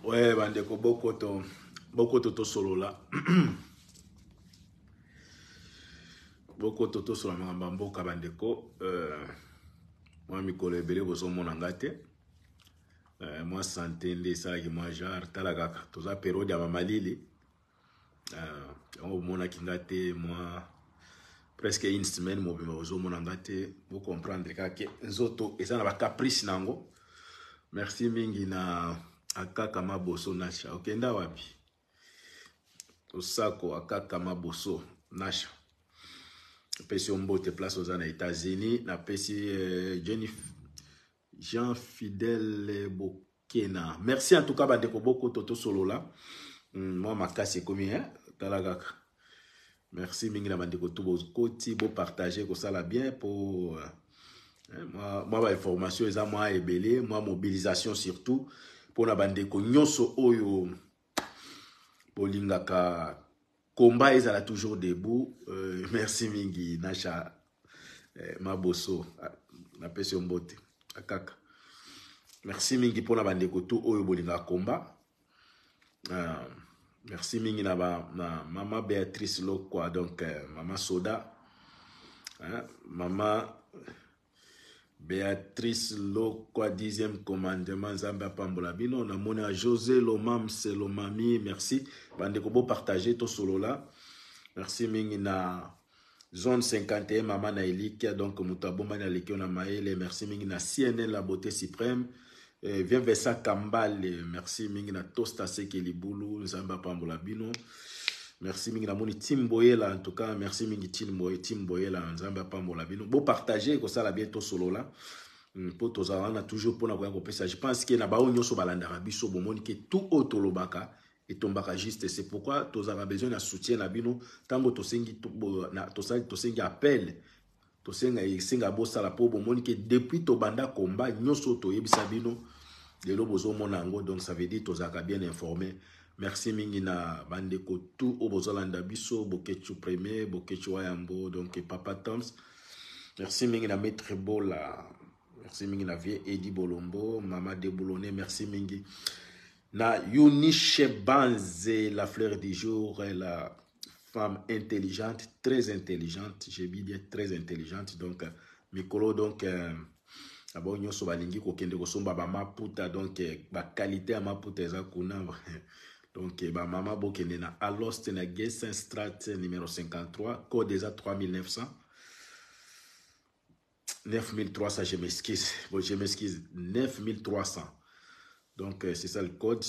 Ouais, bandeko bokoto to solo là. Bokoto to solo mangamba mboka bandeko. Moi mikolo ebele bozo mona ngate. Moi santé nde ça qui moi genre talagaka. Toza période ya mamalili. On mona kingate moi presque une semaine mobima bozo mona ngate. Vous comprendre que nzoto eza na ba caprice nango. Merci mingi na akaka maboso nasha. Okenda wapi? Osako akaka maboso nasha. Pesi ombote place aux États-Unis. Na pesi Jean Fidèle Bokena. Merci en tout cas bandeko boko toto solo là. Moi ma casse est commis hein talagaka. Merci mingi na bandeko tubo koti bo partager ko ça la bien pour moi information eza moi ebele, moi mobilisation surtout pour na bandeko nyonso oyo bolingaka combat ezala toujours debout. Merci mingi nasha maboso na pesi mbote akaka. Merci mingi pour na bandeko tout oyo bolingaka combat. Merci mingi na maman Béatrice Lokwa donc maman Soda maman Béatrice Lokwa 10e commandement Zamba Pambola Bino na mona José Lomam c'est Lomami. Merci bandeko bo partager to solo là. Merci mingi na zone 51 maman na Elikia donc mutaboma na Lekio na Maele. Merci mingi na CNN la beauté suprême. Viens vers ça Kambale. Merci mingi na Tosta Seke Libulu Zamba Pambola Bino. Merci mingi na moni Timboyela en tout cas. Merci mingi Timboyela Zamba Pambola Bino. Bon partager comme ça la bientôt solo là. Pour tous on a toujours pour na ko ça. Je pense que na ba onyo so balanda biso bo moni que tout autolobaka et tombaka juste. C'est pourquoi tous avons besoin de soutien na bino tango to sengi na to sengi appel. To senga bossa la po bo moni que depuis to banda combat nyoso to yebisa bino de lobozo monango donc ça veut dire tous aka bien informé. Merci mingi na bandeko tout au bozolanda biso bokechu premier bokechu wayambo donc papa Toms. Merci mingi na maître Bola. Merci mingi na vie Eddie Bolombo mama de Boulonné. Merci mingi na Eunice Banze la fleur du jour la femme intelligente, très intelligente, j'ai bien très intelligente donc mikolo donc abo nyoso balingi ko kende ko somba ba maputa donc ba qualité à maputa eza kuna donc ba mama bo kende na Alost na Gessin Strat numéro 53 code déjà 3900 9300 je m'excuse. Bon je m'excuse 9300. Donc c'est ça le code.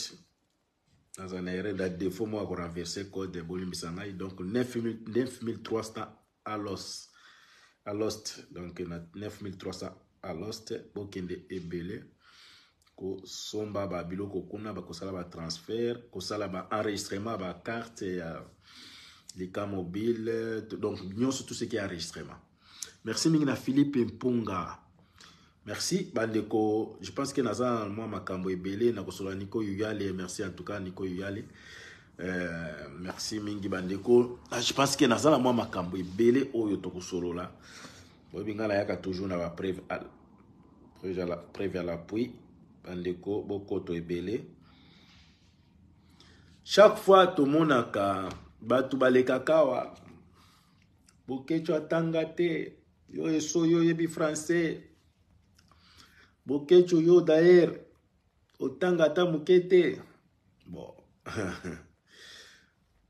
Dans un erreur de défaut moi pour renverser code de Bolimbisangay donc 9300 Alost donc 9300 Alost bokende ebele ko somba ba biloko kuna ba kosala ba transfert ko sala ba enregistrement ba carte les cas mobile donc nyonso tout ce qui est enregistrement. Merci mingi na Philippe Mpunga. Merci bandeko, je pense que naza moi makambo ebele na kosola Nico Yuyale. Merci en tout cas Nico Yuyale. Merci mingi bandeko. Je pense que naza moi makambo ebele oyo to kosolo la. Bingala yaka toujours na ba preuve à l'appui bandeko bokoto ebele. Chaque fois to monaka batu baleka kawa bokecho atangate yo eso yo yebi français bokecho yo d'ailleurs otangata mukete bon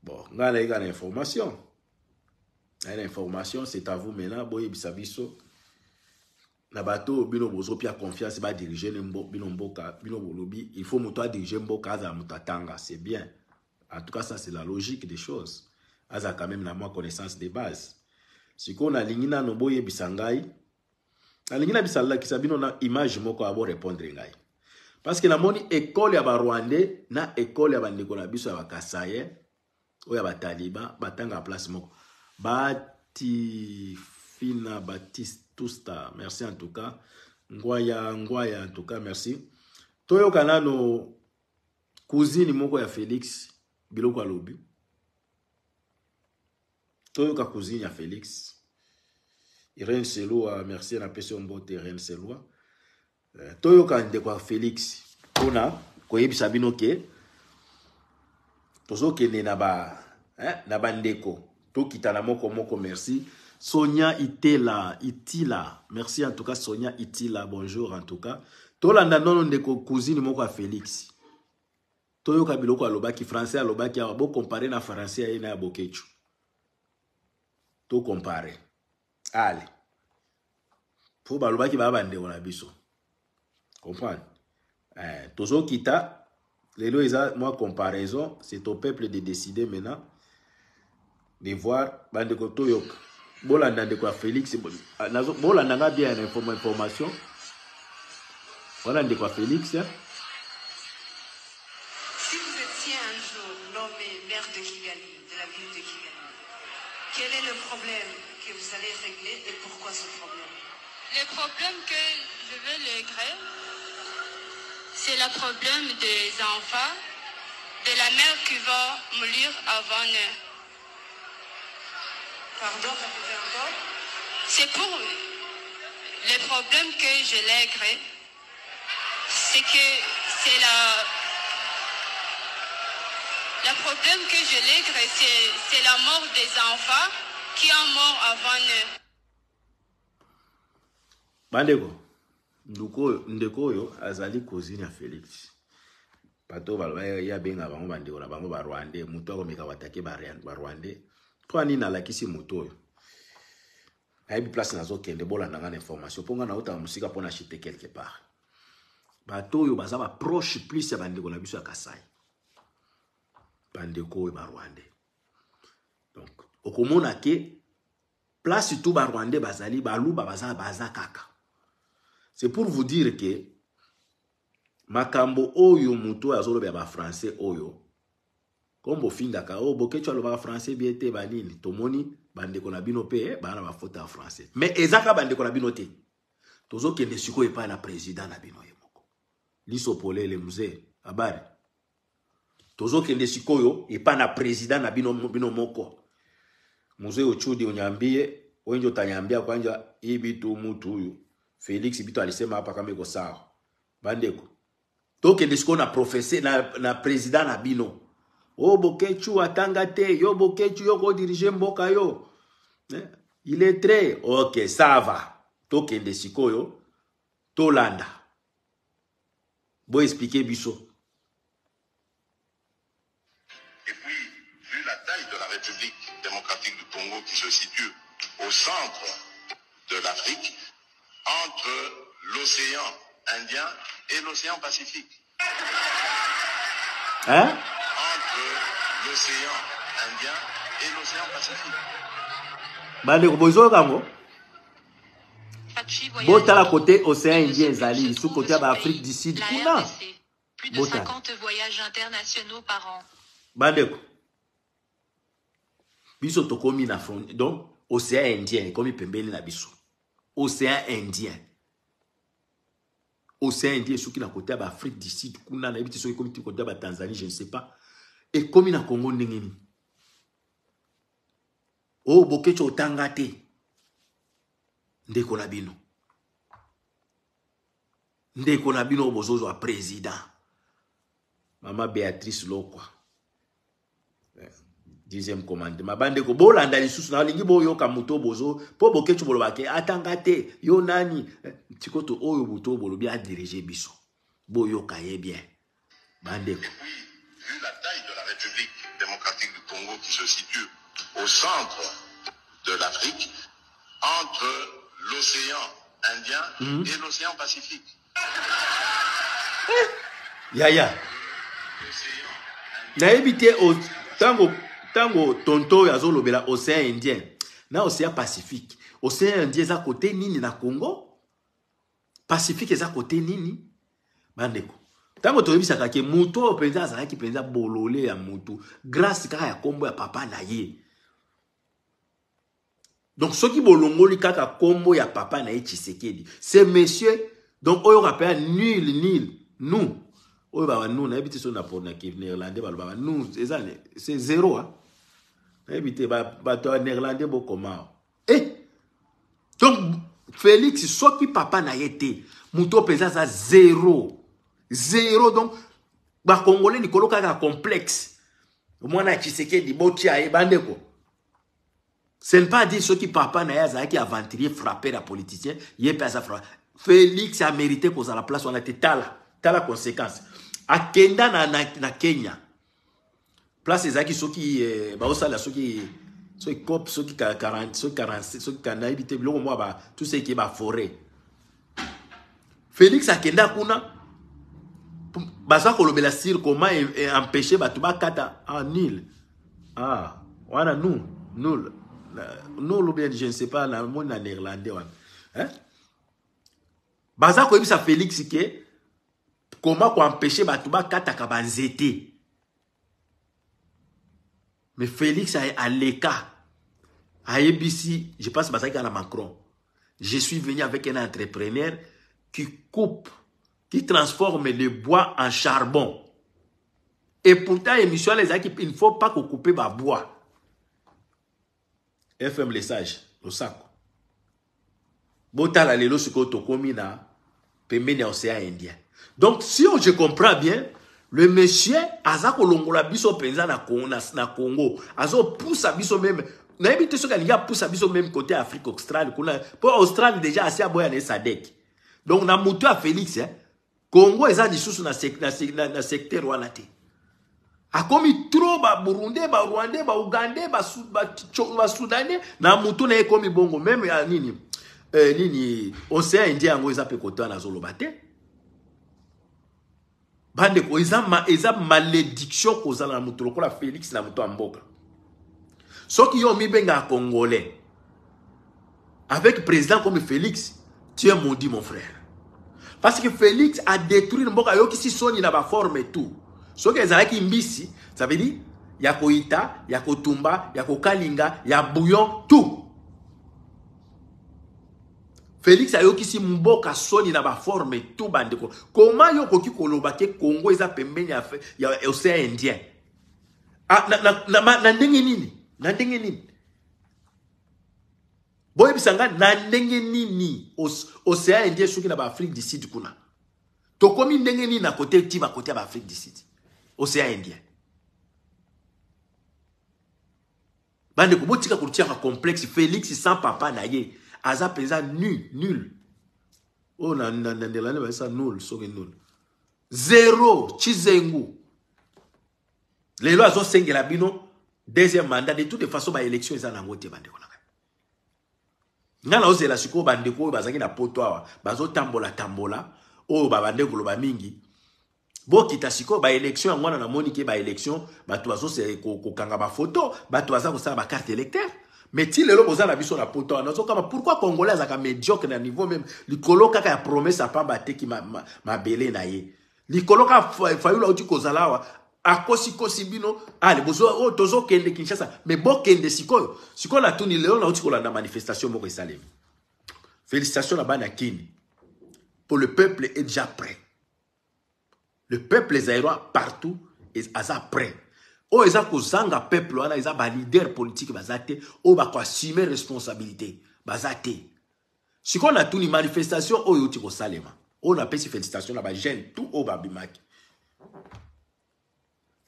bon ngala ika na information. L'information c'est à vous maintenant boye bisabiso na bato bino bozo pia confiance ba diriger bino mboka bino bolobi il faut moto a diriger mboka za mutatanga c'est bien en tout cas ça c'est la logique des choses aza quand même na moi connaissance de base si qu'on a lingina no boye bisangai na lingina bisala ki sabino na image moko abo répondre ngai parce que na moni école ya ba Rwandais na école ya bandeko na biso ya bakasaye oya ba taliba batanga place moko Bati Fina Batistusta. Merci en tout cas. Ngoya en tout cas, merci. Toyo kanano cousine moko ya Félix biloko alobi. Toyo ka cousine ya Félix. Irène Seloa, merci na pesi mbote Irène Seloa. Toyo ka ndeko ya Félix. Ona koyebisa bino ke Tozo kene na ba ndeko. To kitana moko merci. Sonia Itila, merci en tout cas Sonia Itila, bonjour en tout cas. Tolanda nono ndeko cousine moko a Félix. Toyo kabiloko alobaki français alobaki a bo comparer na français et na bokechu. To comparer. Allez. Faut balobaki ba bande on a biso. Comprendre? Tozo kita lelo eza moi comparaison, c'est au peuple de décider maintenant de voir bande ko toyo. Bolanda ndeko Félix bolanda nga bien information. Voilà ndeko Félix. Si vous étiez un jour nommé maire de Kigali, de la ville de Kigali, quel est le problème que vous allez régler et pourquoi ce problème? Le problème que je veux régler, c'est le problème des enfants, de la mère qui va mourir avant eux. Pardon, répétez encore. C'est pour le problème que je règle, c'est que c'est le problème que je règle, c'est la mort des enfants qui sont morts avant eux. Bandeko, ndeko yo azali cousine ya Félix. Pato balwa ya benga bango bandeko na bango ba Rwandais, muto akomeka watake ba Rwandais. Toi ni na lakisi muto yo. Aibi place nazo kende bola nanga information ponga na uta musika pona chite quelque part. Bato yo baza ba proche plus ya bandeko na biso ya Kasai. Bandeko ba Rwandais. Donc okomona ke place tout ba Rwandais bazali baluba baza kaka. C'est pour vous dire que makambo oyo muto azolo ba français oyo kombo findaka o bokecho aloba français biete banini tomoni bandeko na bino pe bana ba faute en français mais ezaka bandeko na bino te tozo kende siko epa na président na bino yemoko liso polele mzee habari tozo kende siko yo epa na président na bino moko mzee ochudi unyambie wenjo tanyambia kwanja ibitu mutu huyu Félix bito alisema hapa kama iko sawa bandeko tokende siko na professeur na président na bino. Oh bokechu atanga te, yo bokechu yo ko diriger mboka yo. Il est très OK, ça va. Tokende sikoyo tolanda. Bo expliquer biso. Et puis, vu la taille de la République démocratique du Congo qui se situe au centre de l'Afrique, entre l'océan Indien et l'océan Pacifique. Hein? Entre l'océan Indien et l'océan Pacifique. Bande ko bozo kango. Bota la côté océan Indien zali, sous côté de l'Afrique du Sud. Plus de 50 voyages internationaux par an. Bande ko. Biso tokomi na front. Donc océan Indien comme pembeni na biso. Océan Indien. Océan Indien sous qui na côté de l'Afrique du Sud, kuna na biti sous comme côté de Tanzanie, je ne sais pas. Et comme na Congo ndengeni. Oh bokecho tangate. Ndeko na bino. Ndeko na bino bozozo a président. Mama Béatrice Lokwa. 10e commandement. Bande ko bolanda lisusu na lingi boyo ka muto bozo po bokecho bolobake atangate yo nani tikoto oyo buto bolobi a diriger biso. Boyo kaye bien. Bande ko. Vu la taille de la République démocratique du Congo qui se situe au centre de l'Afrique, entre l'océan Indien et l'océan Pacifique. Yaya. Na ebite o tango tonto ya zolobela océan Indien na océan Pacifique. Océan Indien za côté nini na Congo? Pacifique za côté nini? Bandeko. Tango toyebisaka ke muto penza azalaki penza bolole ya mutu grâce kaka ya kombo ya papa na ye. Donc ceux qui bolongoli kaka kombo ya papa na ye Tshisekedi, c'est monsieur donc oyo rappelle nul nous oyo ba nous na ebité so na pour na néerlandais ba nous c'est zéro hein. Na ebité ba néerlandais bo comment donc Félix ceux qui papa na ye te muto penza za zéro donc ba congolais ni koloka ka complexe Mwana Tshisekedi botia e bandeko. Ce n'est pas dire ceux qui papa na qui aventurier frapper la politicien, yé pas ça frappe. Félix a mérité qu'on a la place on a été tala conséquence. A Kenda na Kenya. Place ezaki ceux qui ba osala ceux qui cop ceux qui 40 ceux 47 ceux qui na habité biloko moi ba tout ce qui est ba forêt. Félix a Kenda kuna baza kolobela sir comment empêcher batu ba kata en nil. Ah, wana nous ou bien je ne sais pas na mon en néerlandais wana. Hein? Baza ko ebisa Félix ke comment ko empêcher batu ba kata ka banzete. Mais Félix a l'écart. A ABC, je pense que à Macron. Je suis venu avec un entrepreneur qui coupe, qui transforme le bois en charbon. Et pourtant, il ne faut pas qu'on coupe le bois. FM les sages, le sac. Botala lelo sukoto komina pembeni ya océan Indien. Donc, si je comprends bien, le monsieur azako longola biso penza na Congo, azo pousse biso même. Na ebite so kalinga pousse biso même côté Afrique australe kuna. Pour Australie déjà assez aboya na Sadek. Donc na mutu a Félix Congo eza disusu na secteur wana te. Akomi trop ba Burundais, ba Rwandais, ba Ougandais, ba Soudanais na mutu na ekomi bongo même ya nini océan Indien ngo eza pe côté na zoloba te. Bande ko eza malédiction kozala na mutu lokola Félix na mutu amboka. Ceux qui ont mis benga congolais avec président comme Félix, tu es maudit mon frère. Parce que Félix a détruit le mboka yo qui si soni na ba forme et tout. Ceux qui ezalaki mbisi, ça veut dire ya koita, ya kotumba, ya kokalinga, ya bouillon tout. Félix a yo qui si mboka soni na ba forme tout bandeko. Comment yo koki koloba ke Congo eza pembeni ya océan Indien? Ah na ndenge nini? Na ndenge nini? Boye bisanga na ndenge nini océan Indien soki na ba Afrique du Sud kuna. Tokomi ndenge nini na côté tiba côté ba Afrique du Sud. Océan Indien. Bandeko botika kotia complexe Félix sans papa na ye. Aza pesa nul. Oh na l'année va ça nul, soki nul. Zéro chizengu. Les lois sont sengela bino deuxième mandat de toute façon ba élection eza na ngote bandeko na. Ngala ozela siko bandeko bazaki na poto awa, bazo tambola o ba bandeko lo ba mingi. Bo kita siko ba élection ngwana na moni ke ba élection bato bazo se ko kanga ba photo, bato baza ko sala ba carte électeur. Mais si les gens ont la na poto, pourquoi Congolais sont médiocre à niveau même? Les colocs qui a promesse à pas battre qui m'a belé naïe. Les colocs qui failli là où tu kozalawa à kosi bino. Ah les besoins tozo kende Kinshasa. Mais bon kende siko la tourne léon là où tu kola na manifestation mo salem. Félicitations là-bas na Kini. Pour le peuple est déjà prêt. Le peuple zaïrois partout est prêt. O eza kozanga peuple wana eza ba leader politique bazate o ba ko assumer responsabilité bazate. Si qu'on a tout ni manifestation o yoti ko salema. On a pesi félicitations na ba jeune tout o ba bimaki.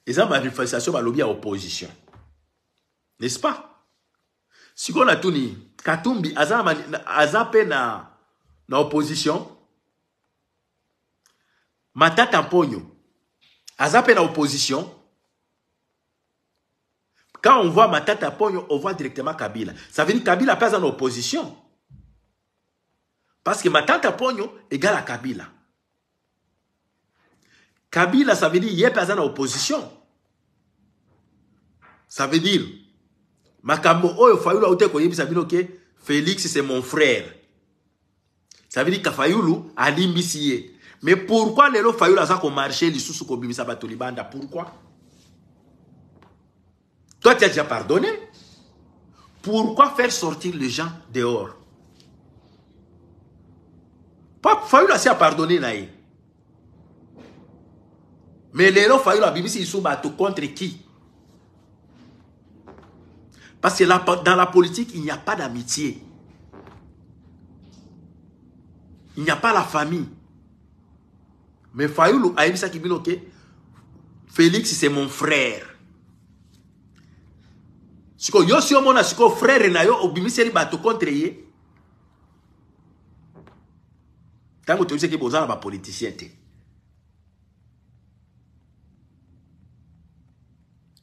Eza manifestation ba lobby à opposition. N'est-ce pas? Si qu'on a tout ni Katumbi azape na opposition. Matata Mponyo azape na opposition. Quand on voit Matata Ponyo, on voit directement Kabila. Ça veut dire que Kabila n'est pas en opposition. Parce que Matata Ponyo égale à Kabila. Kabila, ça veut dire qu'il n'est pas en opposition. Ça veut dire, Makambo, Félix, c'est mon frère. Ça veut dire que Fayulu a l'imbicié. Mais pourquoi les gens Fayulu a marché les sous Kobimisa Batolibanda? Pourquoi? Toi, tu as déjà pardonné. Pourquoi faire sortir les gens dehors? Pas Fayulu a pardonné naïe. Mais les gens Fayulu a bimisi ils sont battus contre qui? Parce que là, dans la politique, il n'y a pas d'amitié. Il n'y a pas la famille. Mais Fayulu a dit ça qui dit ok, Félix c'est mon frère. Siko yo si omona siko frère na yo obimiseli bato contre ye. Tango tu sais que bozana ba politicien te.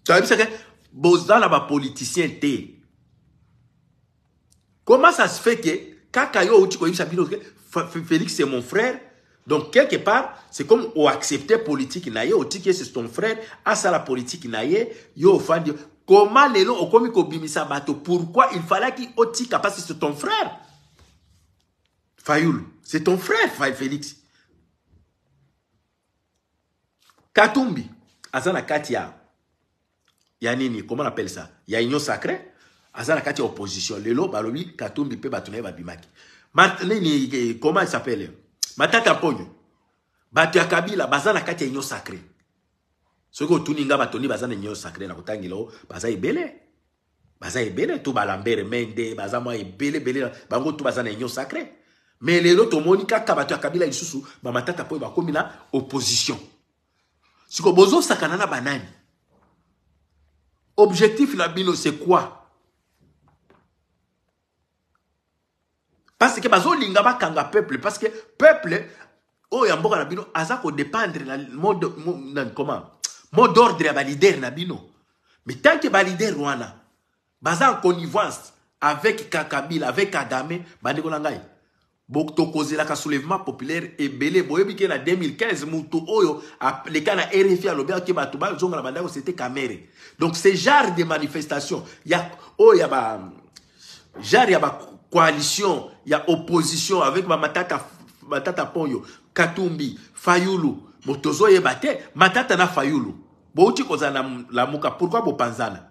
Tu as vu ça que bozana ba politicien te. Comment ça se fait que kaka yo uti ko yibisa bino que Félix c'est mon frère. Donc quelque part, c'est comme on accepter politique na ye, on dit que c'est ton frère, à ça la politique na ye, yo fan comment les gens ont commis kobimisa bato, pourquoi il fallait qu'il otika parce que c'est ton frère. Fayoul, c'est ton frère Félix. Katumbi, azana katia. Ya nini, comment on appelle ça? Ya union sacrée. Azana katia opposition. Lelo balobi Katumbi pe batuna ba bimaki. Maintenant comment il s'appelle? Matata Ponyo. Batu ya Kabila bazana katia union sacrée. Soko tuninga batoni bazana union sacrée na kotangilo baza ebele. Baza ebele tout balambere mende baza moi ebele bele bango tout bazana union sacrée. Mais les autres monika kabatu ya Kabila isusu ba matata Ponyo ba komi na opposition. Siko bozo sakana na banani. Objectif la bino c'est quoi? Parce que bazo linga ba kanga peuple parce que peuple oh yamboka na bino azako dépendre na mode comment mode d'ordre ya ba leader na bino. Mais tant que ba leader wana baza en connivence avec Kabila avec Kagame bandeko na ngai bokto kozela ka soulèvement populaire et belé boyebi ke na 2015 mutu oyo le kana RFI alobia ke batu ba zonga na bandako c'était Kamere. Donc ce genre de manifestation ya oh ya ba genre ya ba coalition, il y a opposition avec Matata Ponyo, Katumbi, Fayoulou, Motozo Yebate, Matata na Fayoulou. Bouti kozana la muka, pourquoi bo panzana?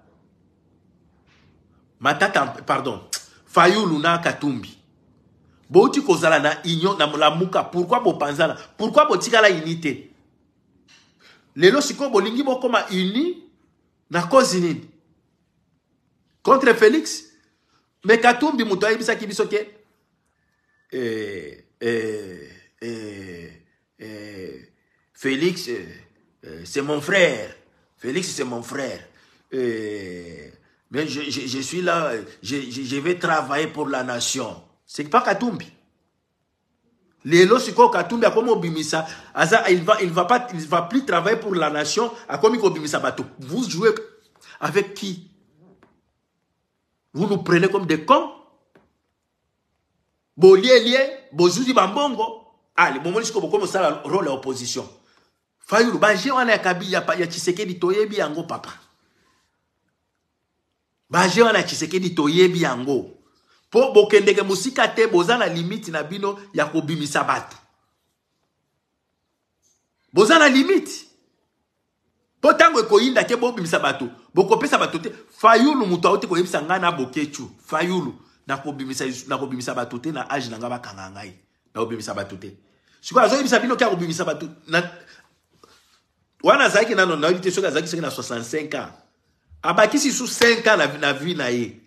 Matata, pardon, Fayoulou na Katumbi. Bouti kozala na union na la muka, pourquoi bo panzana? Pourquoi bo tika la unité? Lelo siko bolingi bo koma uni na cause nini? Contre Félix? Mais Katumbi muto ayibisa kibiso ke Félix c'est mon frère. Félix c'est mon frère. Mais je suis là, je vais travailler pour la nation. C'est pas Katumbi. Lelo siko Katumbi a comme obimisa, il va plus travailler pour la nation a comme obimisa bato. Vous jouez avec qui? Vous nous prenez comme des cons. Bolié, bozouzi bambongo. Allez, bon, moi, comme ça, le rôle de l'opposition. Fayoulou, baje wana ya Kabila, ya Tshisekedi toyebi yango, papa. Baje wana ya Tshisekedi toyebi yango. Po bokendeke musika te, boza na limite na bino, ya kobimisa bato. Boza na limite. Po tango ekoyinda ke bo bimisa bato. Boko pesa bato te. Fayoulou mutu aote ko yebisa nga na bokechu. Fayoulou na kobimisa bato te na age na nga bakanga ngai. Na kobimisa bato te. Siko azo yebisa bino ke kobimisa bato na wana zaki na na yebite soka zaki na 65 ans. Abakisi sous 5 ans na vie na ye.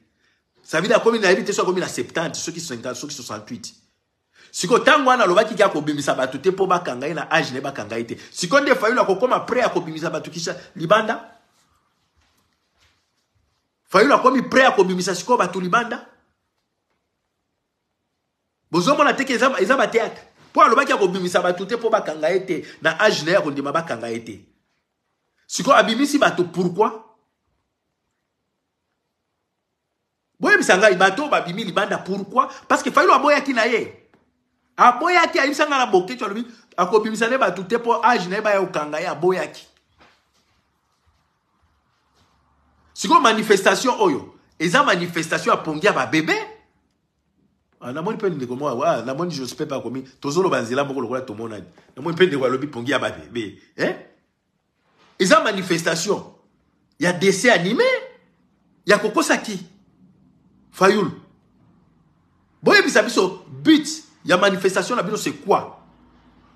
Ça veut dire comme na yebite soka comme na 70, ceux qui 50, ceux qui 68. Siko tango wana lobaki ki akobimisa bato te po bakanga na age ne bakanga ite. Siko nde Fayoulou akokoma après akobimisa bato kisha libanda. Fayoulou akomi prêt akobimisa siko bato libanda. Bozomo na teke ezaba théâtre. Po alobaki akobimisa bato te po bakanga ite na age ne akondima bakanga ite. Siko abimisi bato pourquoi? Boye bisanga bato babimi libanda pourquoi? Parce que Fayoulou aboyaki na ye. Aboyaki ayibisanga na boke tu alobi akobimisa ne bato te po age ne ba ya okanga ya aboyaki. Siko manifestation oyo, eza manifestation a pongia ba bébé. Na moni pe ndeko moi, wa na moni je sais pas komi, tozolo banzela moko lokola to monani. Na moni pe ndeko lobi pongia ba bébé, eza manifestation. Il y a dessin animé. Il y a kokosaki. Fayoulou. Boye bisabiso but ya manifestation na bino c'est quoi?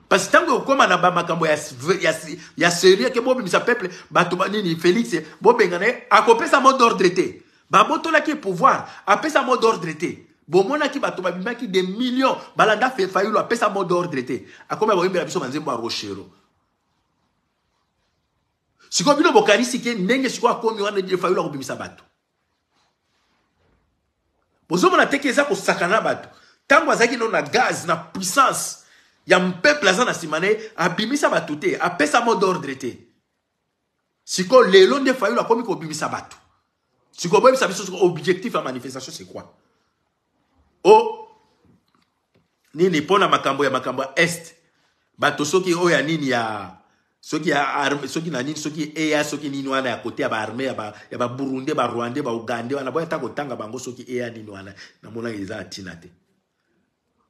Parce que tango koma na ba makambo ya sérieux ke bobi misa peuple bato nini Félix bobe ngane akopesa mot d'ordre té. Ba boto la ki pouvoir apesa mot d'ordre té. Bo mona ki bato babima ki des millions balanda fe Fayoulou apesa mot d'ordre té. Akoma boyembe la biso manzembo a Rochero. Siko bino bokarisi ke ndenge siko akomi wana de Fayoulou akobimisa bato. bozomona teke eza ko sakana bato tango azaki no na gaz na puissance ya peuple aza na simane abimisa bato te apesa mot d'ordre te siko lelo nde Fayulu akomi ko bimisa bato siko boyebisa biso objectif ya manifestation c'est quoi o nini pona makambo ya est bato soki oya nini ya soki ya arme soki na nini soki eya soki nini wana ya kote ya ba arme ya ba Burundi ba Rwanda ba Uganda wana boya tako tanga bango soki eya nini wana na mona eza atina te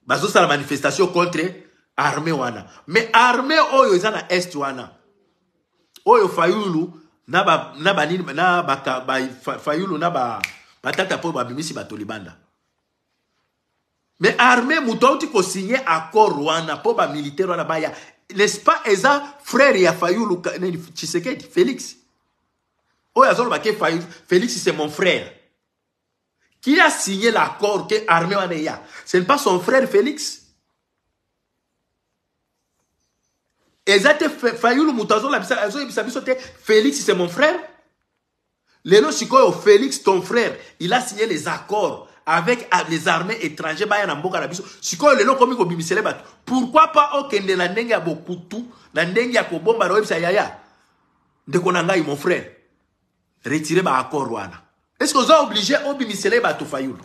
bazo sala manifestation contre arme wana mais arme oyo eza na est wana oyo Fayulu na ba nini na ba Fayulu na ba batata po ba bimisi bato libanda mais armée moutouti ko signer accord wana po ba militaire wana ba ya n'est-ce pas eza frère ya Fayulu Tshisekedi Félix oh yazolo ba ke Félix c'est mon frère qui a signé l'accord que armée wana ya ce n'est pas son frère Félix ezate Fayulu moutazo la biso te Félix c'est mon frère lelo sikoyo Félix ton frère il a signé les accords avec les armées étrangères baya na mboka na biso sikoyo lelo komi ko bimisele bato pourquoi pas okende na ndenge ya bokutu na ndenge ya kobomba na webisa yaya ndeko na ngai mon frère retirer ba accord wana est-ce que vous êtes obligé obimisele bato Fayulu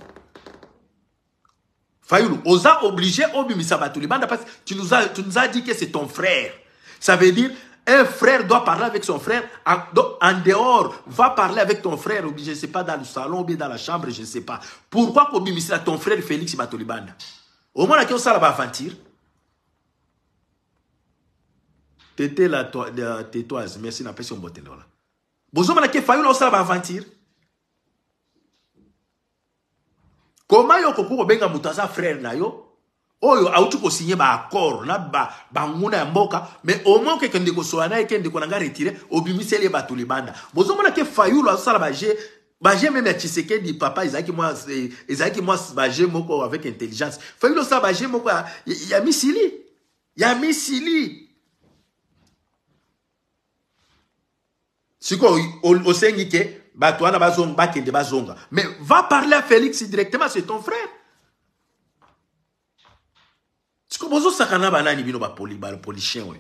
oza obligé obimisa bato libanda parce que tu nous as dit que c'est ton frère ça veut dire un frère doit parler avec son frère. En dehors, va parler avec ton frère. Je ne sais pas, dans le salon ou bien dans la chambre, je ne sais pas. Pourquoi Kobimisila, ton frère Félix Batolibanda? Au moins, on va aventure. Tété la tétoise. Merci, n'a pas si on botte là. Bonjour, on va aventure. Comment yo koko benga mutaza frère na yo? Oyo autu ko signer ba accord na ba nguna mboka mais au moins que kende ko soana et kende ko nanga retirer obimisele bato libanda bozo mona ke Fayulu asala ba je même Tshisekedi papa Isaac moi ba je moko avec intelligence Fayulu sa ba je moko ya misili siko o sengi ke bato wana bazonga kende bazonga mais va parler à Félix directement c'est ton frère. Bozo sakana banani bino ba policien we.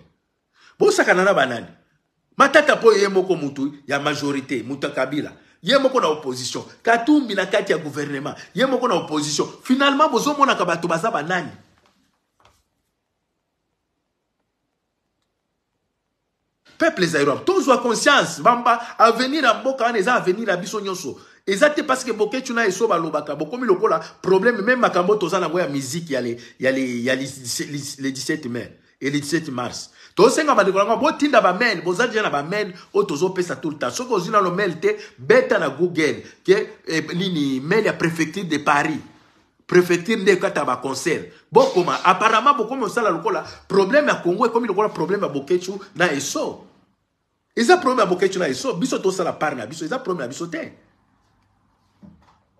Bozo sakana banani. Matata po ye moko mutu ya majorité, muta Kabila. Ye moko na opposition. Katumbi na kati ya gouvernement. Ye moko na opposition. Finalement bozo mona ka bato baza banani. Peuple zairo, tous ont conscience, bamba avenir à mboka neza avenir à biso nyonso. Exacte parce que boke tuna eso balobaka bokomi lokola problème même makambo toza na ya musique ya le 17 mai et le 17 mars. To senga ba dekolanga bo tinda ba mail, boza déjà na ba mail o tozo pesa tout le temps. Soko zina lo mail te beta na Google que nini mail ya préfecture de Paris. Préfecture de kata ba concert. Bokoma apparemment bokomi osala lokola problème ya Congo comme lokola problème ya bokechu na eso. Eza problème ya bokechu na eso, biso to sala par na biso, eza problème ya biso te.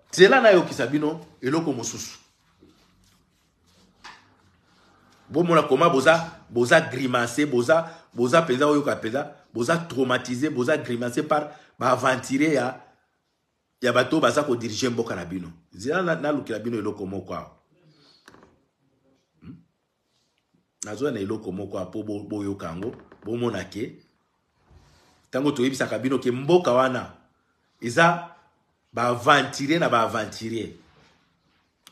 C'est là na yo kisabino eloko mosusu. Bon mona koma boza grimacer, boza pesa oyo ka pesa, boza traumatisé, boza grimacer par ba aventurer ya bato baza ko diriger mboka na bino. Zela na lukila bino eloko moko. Nazo na eloko moko po boyo kango, bo mona ke tango to yebisa kabino ke mboka wana eza ba aventurer na ba aventurer.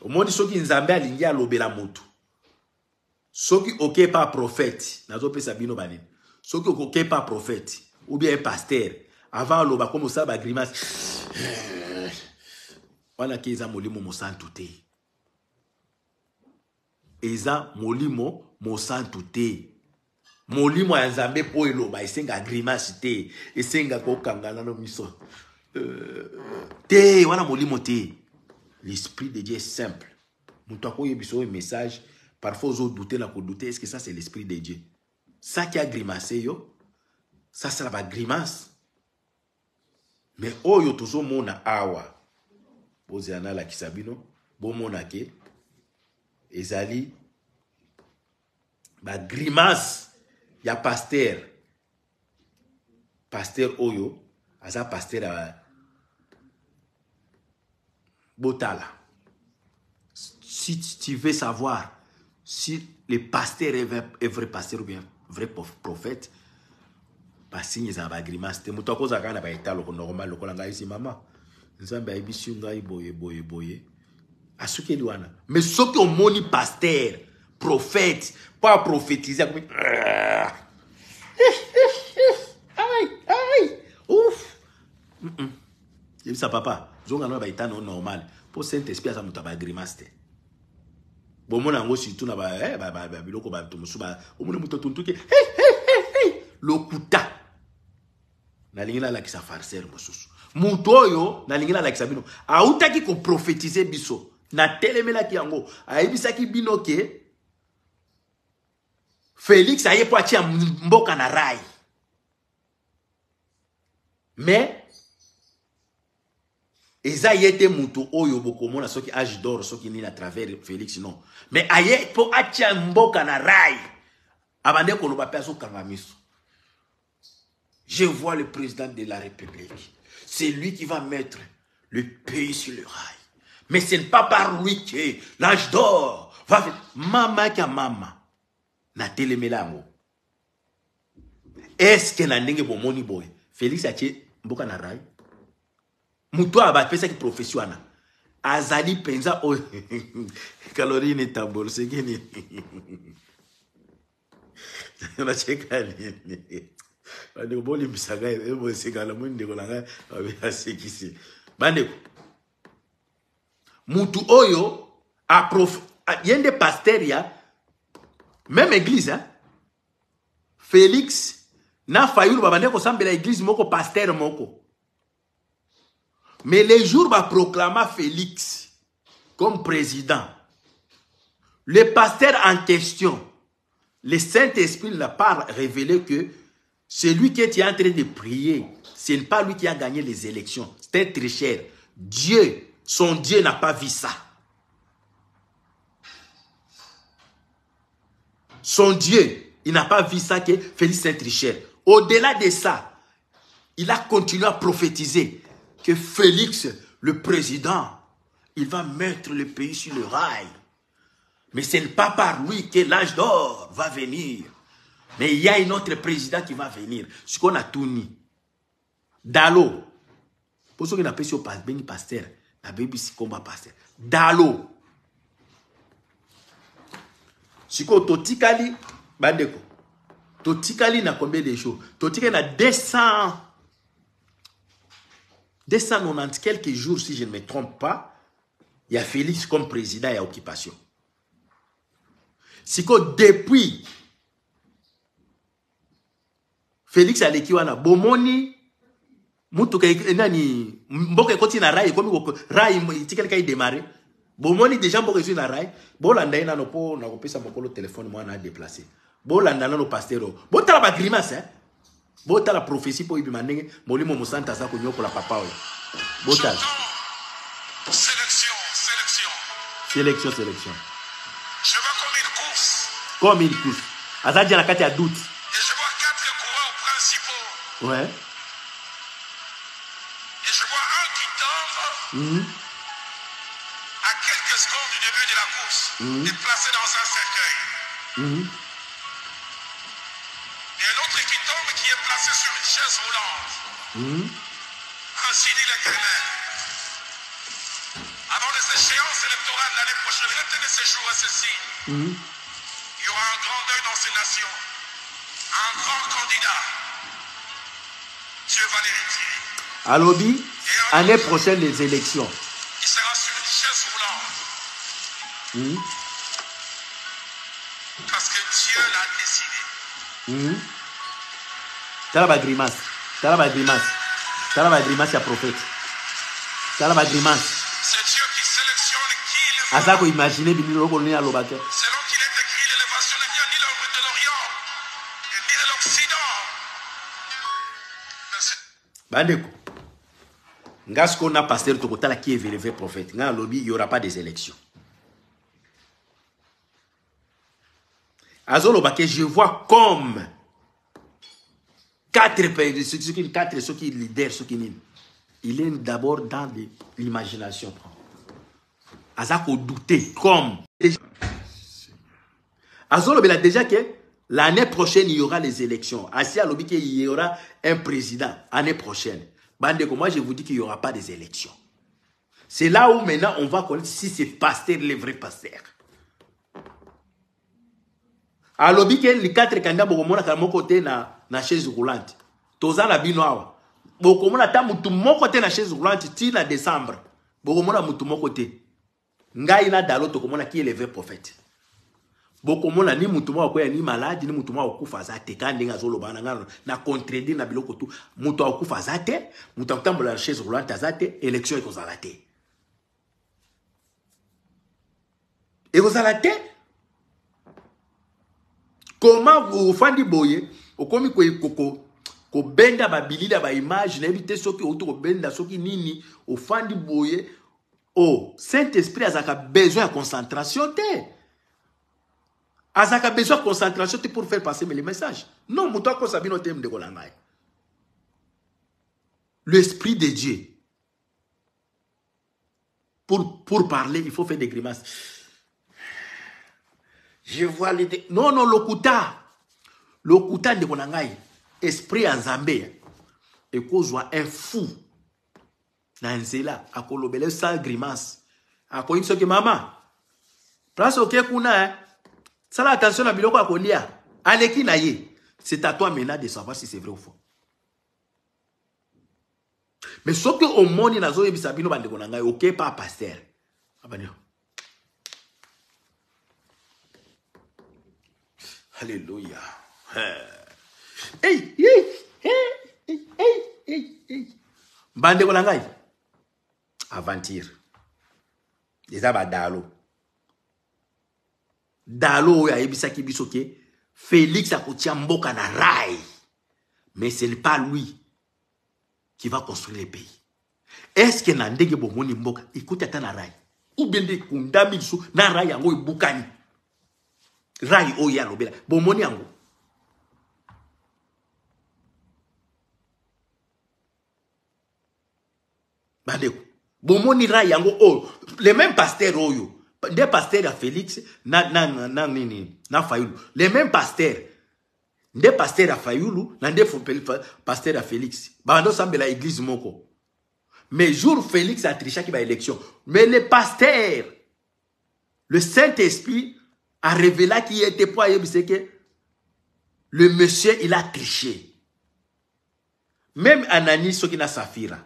Omoni soki nzambe alingi alobela mutu. Soki oké pas prophète, nazo pesa bino banini. Soki oké pas prophète ou bien un pasteur, avant loba comme ça ba grimace. Wana ki eza molimo mosantu te. Eza molimo mosantu te. Molimo ya nzambe po eloba esenga grimace te, esenga ko kangana no miso. Te wana molimo te. L'esprit de Dieu est simple. Moutako yebiso un message, parfois aux autres douter la douter, est-ce que ça c'est l'esprit de Dieu? Ça qui a grimacé yo, ça c'est la grimace. Mais oyo tozo mona awa. Boziana la kisabino, bon mona ke ezali ba grimace ya pasteur. Pasteur oyo, aza pasteur a Botala. si tu veux savoir si le pasteur est vrai pasteur ou bien vrai prophète, basigne za ba grimace te muto akoza kana ba etalo ko normal lokola ngai si mama nzambe ayebisi ngai boye asuki liwana mais soki omoni pasteur prophète pas prophétiser comme aïe ouf ça papa zonga no ba etano normal pour saint esprit ça muto ba grimace te bomona ngo surtout na ba biloko ba musu ba omoni muto tuntuke lokuta nalingila la kisa farceur mosusu mutoyo nalingila la kisa bino autaki ko prophétiser biso na telemela ki yango ayebisaki bino ke Félix aye po atia mboka na rai mais eza yete muto oyo bokomona soki âge d'or soki ni à travers Félix non mais aye po atia mboka na rai abande ko loba peso kangamiso. Je vois le président de la République. C'est lui qui va mettre le pays sur le rail. Mais ce n'est pas par lui que l'âge d'or va venir. Mama kia mama. Na telemelango. Est-ce que na ndenge bomoni boy? Félix atie mboka na rail. Muto aba pesa ki professiona. Azali penza o calorie tambol segeni. Na cheka ni. Bande boli misaga ebo sekala mwinde kolanga abeasekisi bande mutu oyo a yende pasteria même église hein? Félix na fayulu babande ko sambela église moko pasteur moko mais les jours ba proclama Félix comme président le pasteur en question le Saint-Esprit n'a pas révélé que c'est lui qui est en train de prier. Ce n'est pas lui qui a gagné les élections. C'est un tricheur. Dieu, son Dieu n'a pas vu ça. Son Dieu, il n'a pas vu ça que Félix est un tricheur. Au-delà de ça, il a continué à prophétiser que Félix, le président, il va mettre le pays sur le rail. Mais ce n'est pas par lui que l'âge d'or va venir. Mais il y a un autre président qui va venir. Ce qu'on a tout mis. Dalo. Pour ceux qui n'appellent pas le pasteur, la baby si combat pasteur. Dalo. Ce qu'on totikali, bandeko. Totikali na combien de jours? Totikali na 290 quelques jours, si je ne me trompe pas. Il y a Félix comme président et occupation. Ce qu'on depuis Félix Alekiwana bomoni mutu nani mboka koti na rai komi rai tikeli kai démarrer bomoni déjà mboka sur na rai bolanda ina no po na kopesa mokolo téléphone moi na déplacer bolanda na no pasteur botala ba grimace hein botala prophétie po ibima ndenge molimo musanta za ko nyokola papa oyo botala sélection je vois comme une course azadia na kati ya doute. Ouais. Et je vois un qui tombe à quelques secondes du début de la course et placé dans un cercueil. Et un autre qui tombe qui est placé sur une chaise roulante. Ainsi dit l'Éternel. Avant les échéances électorales l'année prochaine, retenez ces jours et ceci. Il y aura un grand deuil dans ces nations. Un grand candidat. Dieu va l'héritier. À l'obby, année prochaine, les élections. Il sera sur une chaise roulante. Parce que Dieu l'a décidé. T'as la grimace. T'as la grimace. T'as la grimace, il y a prophète. T'as la grimace. C'est Dieu qui sélectionne qui il veut. Azako imaginer binilo ko ni alobaka. Selon qu'il est écrit, l'élévation ne vient ni de l'Orient ni de l'Occident. Bandeko. Ngasko na pasteur Tokotala qui est élevé prophète. Nga lobby, il n'y aura pas des élections. Azolo Baké, je vois comme 4 ceux qui leaders, ceux qui il est d'abord dans l'imagination. Azako douter comme Azolobela déjà que l'année prochaine il y aura les élections. Asi a lobby qu'il y aura un président année prochaine. Bandeko, moi je vous dis qu'il n'y aura pas des élections. C'est là où maintenant on va connaître si c'est pasteur, les vrais pasteurs. A lobby que les 4 candidats bokomona kamo côté na chaise roulante. Toza la binoawa. Bokomona ta mutu mon côté na chaise roulante ti na décembre. Bokomona mutu mon côté. Ngai na dalo to komona qui est le vrai prophète. Bokomona ni mutu mo akoya ni malade ni mutu mo akufa zate kandi ngazolo bana ngana na contredire na biloko tu mutu akufa zate mutu atambola na chaise roulante zate élection ekozala te. Ekozala te. Comment vous fandi boye okomi ko benda ba bilila ba image na éviter soki auto benda soki nini o fandi boye oh Saint-Esprit azaka besoin de concentration te. Azaka besoin de concentration pour faire passer les messages. Non, l'Esprit de Dieu. Pour parler, il faut faire des grimaces. Je vois les... Non, l'okuta. L'okuta de Konangai. Esprit en Zambé. Et qu'on soit un fou. Nanzela. A kolobele sans grimace. A koyin soki maman. Place au kuna, ça la attention à biloko à kolia. Aleki na ye. C'est à toi maintenant de savoir si c'est vrai ou faux. Mais ce que au monde na zo yebisa bino bande konanga OK pas pasteur. Abanyo. Alléluia. Hey. Bande konanga. Aventure. Les abadalo. Dalo ya yebisa ki biso ke Félix a kotia mboka na rai. Mais ce n'est pas lui qui va construire le pays. Est-ce que na ndenge bomoni mboka ikuti ata na rai? Ou bien de kundami biso na rai yango ibukani. Rai oya lobela bomoni yango. Badeko bomoni rai yango oh les mêmes pasteurs oyo. Des pasteurs à Félix, na Fayoulou. Les mêmes pasteurs. Des pasteurs à Fayoulou, des pasteurs à Félix. Bando semble la église moko. Mais jour Félix a triché qui va élection. Mais les pasteurs, le Saint-Esprit a révélé qu'il était pas c'est que le monsieur il a triché. Même Anani ce qui n'a Safira.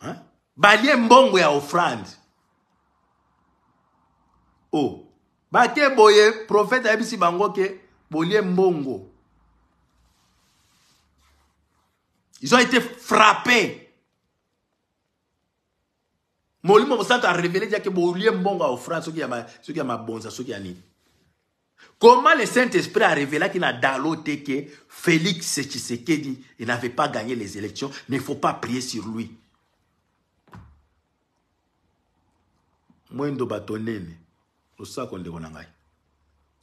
Hein? Balie mbongo ya offrande. Oh, bate boye, prophète abisi bango ke bolie mbongo. Ils ont été frappés. Molimo Mosanto a révélé que bolie mbongo a offrande ceux qui a ma bonza, ceux qui a ni. Comment le Saint-Esprit a révélé qu'il n'a daloté que Félix Tshisekedi il n'avait pas gagné les élections, mais il ne faut pas prier sur lui. Mwendo batonene. Osa konde konangai.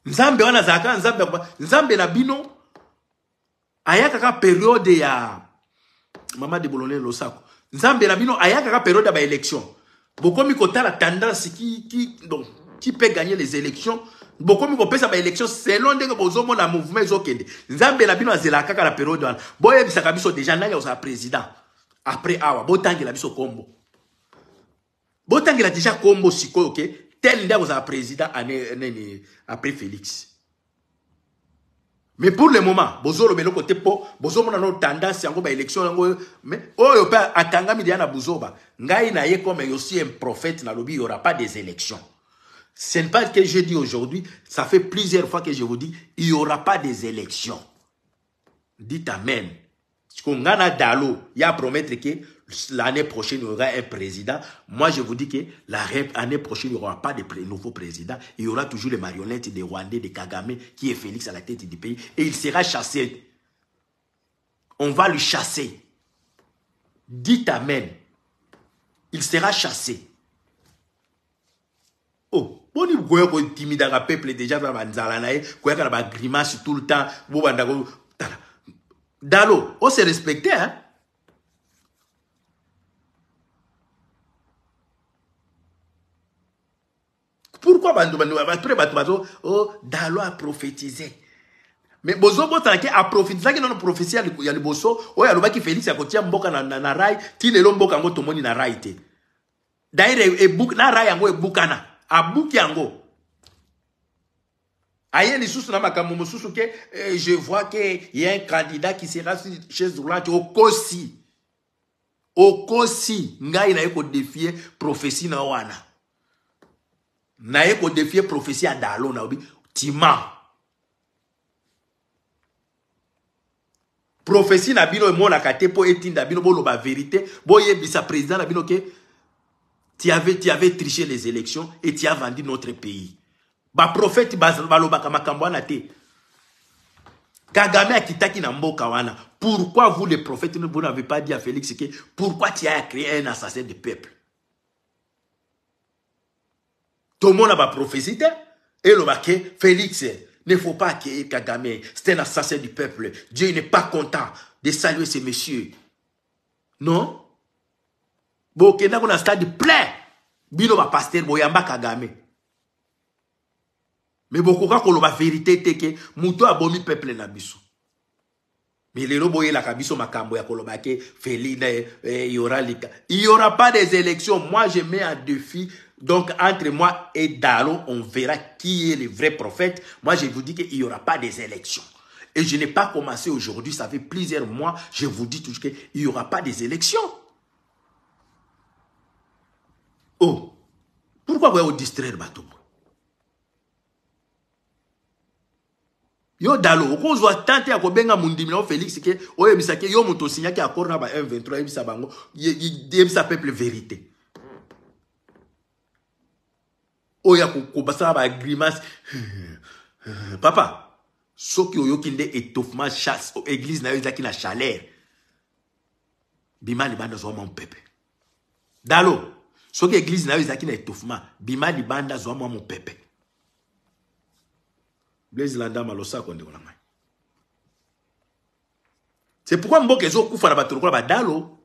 Nzambe wana zaka nzambe na bino ayaka ka période ya mama de Bolonais losako. Nzambe na bino ayaka ka période ba élection. Bokomi kota la tendance qui peut gagner les élections. Bokomi ko pesa ba élection selon ndenge bozomo na mouvement ezokende. Nzambe na bino azelaka ka la période wana. Boye bisaka biso déjà nanga osa président. Après awa botangi la biso kombo. Botangi la déjà kombo siko OK. Tel n'est pas président après Félix. Mais pour le moment, bozolo belo côté po, bozo mona no tendance yango ba élection yango, mais oyo pa atanga mi diana buzoba. Ngai na ye comme aussi un prophète na lobi, il y aura pas des élections. Ce n'est pas ce que je dis aujourd'hui, ça fait plusieurs fois que je vous dis, il y aura pas des élections. Dites amen. Ngana dalo, il y a promettre que l'année prochaine, il y aura un président. Moi, je vous dis que l'année prochaine, il n'y aura pas de nouveau président. Il y aura toujours les marionnettes des Rwandais, de Kagame, qui est Félix à la tête du pays. Et il sera chassé. On va lui chasser. Dites amen. Il sera chassé. Oh, bon, il y a un timide peuple déjà, il y a un grimace tout le temps. Dalo, on se respectait, hein? pourquoi après bato oh Dalo a prophétisé. Mais bozo botanke a prophétisé que non prophétie ya liboso o ya lobaki Félix ya kotia mboka na rai ti lelo mboka ngo tomoni na rai te. D'ailleurs e book na rai yango e bukana a book yango. Aïe les sous na makambo mosusu ke je vois que il y a un candidat qui sera chez Zoulante au Kosi. Au Kosi ngai na yeko défier prophétie na wana. Na yeko défier prophétie à Dalo na obi tima. Prophétie na bino mo la kate po etinda bino bo loba vérité bo yebisa président na bino ke tu avais triché les élections et tu as vendu notre pays. Ba prophète balobaka makambo na te. Kagame akitaki na mboka wana. Pourquoi vous les prophètes vous n'avez pas dit à Félix que pourquoi tu as créé un assassin de peuple? Tout le monde a prophétie et le baquet Félix ne faut pas que Kagame c'est un assassin du peuple. Dieu n'est pas content de saluer ces messieurs. Non? Bon, kena kuna stade plein. Bino ba pasteur boyamba Kagame. Mais beaucoup quand on la vérité te que muto abomi peuple na biso. Mais les robots la kabiso makambo ya koloba ke Félix il y aura pas des élections. Moi je mets un défi. Donc entre moi et Dalo, on verra qui est le vrai prophète. Moi je vous dis qu'il n'y aura pas des élections. Et je n'ai pas commencé aujourd'hui, ça fait plusieurs mois, je vous dis toujours qu'il n'y aura pas des élections. Oh, pourquoi vous vous distraire bateau? Yo Dalo, on voit tenter à kobenga mundimina Félix que oye bisake yo moto signa ki accord na ba 1-23 ebisa bango yebisa peuple vérité. Oya ko basa ba grimace. Papa, soki oyo kinde étouffement chasse au église na yo zaki na chaleur. Bima libanda zo mon peuple. Dalo, soki église na yo zaki na étouffement, bima libanda zo mon peuple. Blaise Landa malosa konde kolanga. C'est pourquoi mboke zo kufa na bato lokola ba Dalo.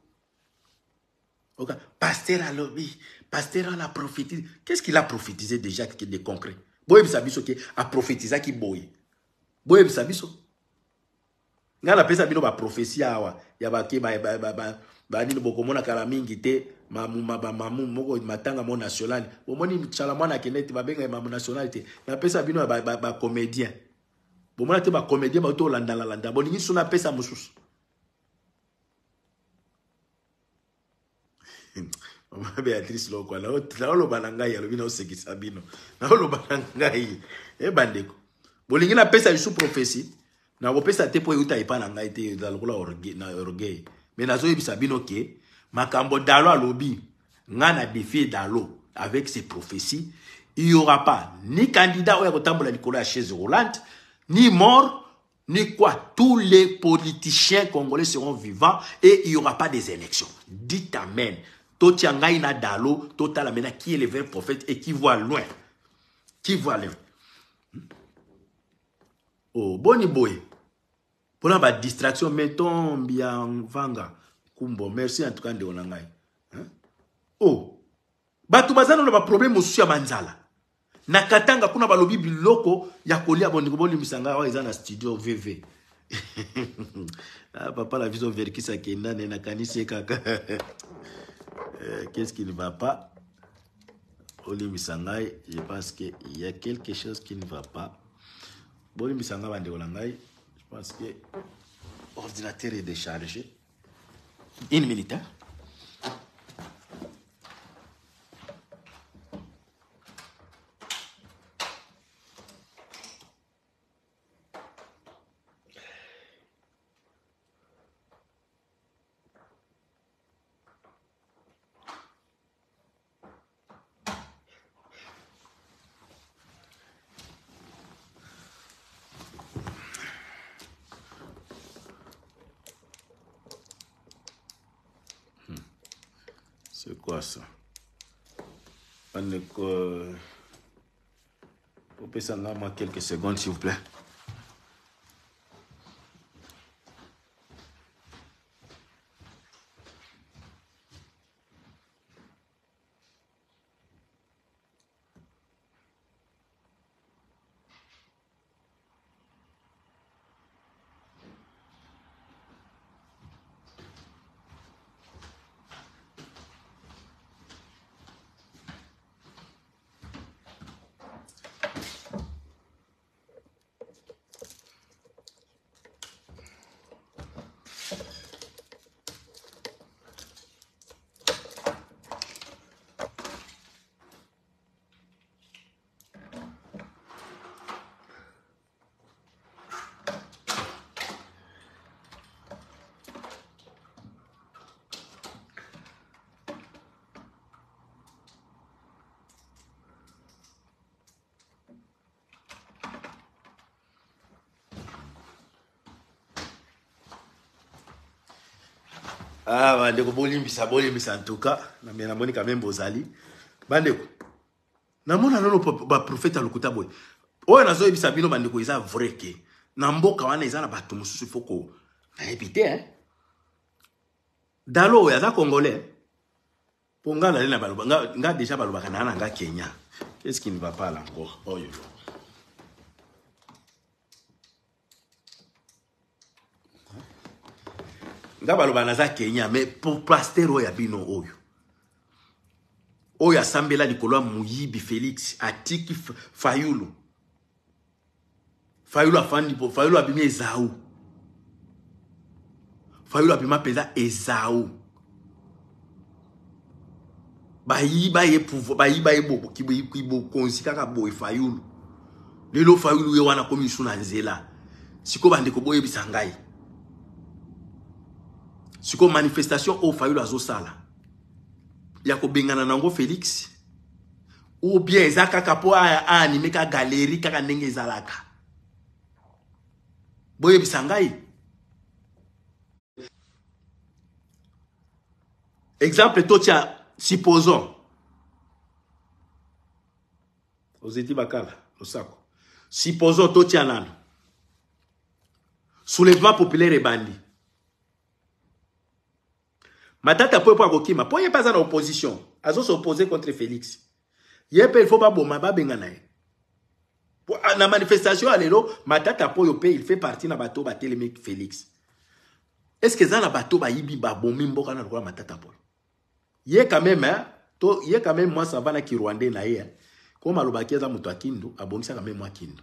Okay. Pasteur a lobby, pasteur a prophétisé. Qu'est-ce qu'il a prophétisé déjà qui est de concret? Boye bisabiso qui a prophétisé qui boye. Boye bisabiso. Ngana pesa bino ba prophétie awa ya ba ke ba ni boko mona kala mingi te mamu moko matanga mon national. Bomoni chala mwana keneti ba benga mamu nationalité. Na pesa bino ba comédien. Bomona te ba comédien ba to landa. Boningi suna pesa mususu. Béatrice Lokwa na lo bananga ya lobina osekisa bino na lo bananga yi e bandeko bolingi na pesa bisu prophétie na ko pesa te po yuta ipana ngai te za lokola orgueil mais nazo yebisa bino ke makambo Dalo alobi ngana défier Dalo avec ses prophéties. Il y aura pas ni candidat oya kotambola likolo ya chaise roulante ni mort ni quoi. Tous les politiciens congolais seront vivants et il y aura pas des élections. Dites amen. Totiangaï na Dalo, Totala mena qui est le vrai prophète et qui voit loin. Qui voit loin. Oh, boni boy. Pour la distraction, mettons bien vanga. Kumbo, merci en tout cas de onangai. Oh. Batu bazano na ba problème osusu ya manzala. Nakatanga kuna balobi biloko ya kolia boniko boli misanga wa ezana studio VV. Ah, papa la vision verkisa kenda na kanisi kaka. Qu'est-ce qui ne va pas? Oli Misangai, je pense qu'il y a quelque chose qui ne va pas. Boli Misanga Bande Olangai, je pense que l'ordinateur est déchargé. Une minute, hein? C'est quoi ça? On est quoi? Vous pouvez s'en avoir quelques secondes, s'il vous plaît. Ah, bandeko bolimbisa en tout cas. Na mena moni quand même bozali. Bandeko. Na mona nono ba prophète lokuta boy. Oyo nazo ebisa bino bandeko eza vrai ke. Na mboka wana eza na bato mususu foko. Na épité hein. Dalo ya za congolais. Ponga la na baloba nga déjà baloba kana nga Kenya. Qu'est-ce qui ne va pas là encore? Oh yo. Nga baloba na za Kenya mais pour plastero ya bino oyo. Oyo asambela likolo Muyibi Félix atiki Fayulu. Fayulu afandi po Fayulu abimi Ezaou. Fayulu abima peza Ezaou. Bayiba ye pouvoir bayiba ye bobo kibo konsika ka boy Fayulu. Lelo Fayulu ye wana komi suna nzela. Siko bandeko boye bisangai. Siko manifestation au Fayulu azosala. Ya ko bengana nango Félix. Ou bien ezaka kapo anime ka galerie kaka ndenge ezalaka. Boye bisangai. Exemple totia supposons. Ozeti bakala, osako. Supposons totia nano. Soulèvement populaire et bandi. Matata po pa kokima, po ye pas en opposition. Azo s'opposer contre Félix. Yepe il faut pas boma ba bengana. Na manifestation alelo, Matata po yo pe il fait partie na bateau ba télémique Félix. Est-ce que ça na bateau ba yibi ba bomi mboka na ko Matata po? Yé quand même hein, to yé quand même moi ça va na ki Rwandais na ye. Comme alobaki za muto akindo, abongisa quand même moi kindo.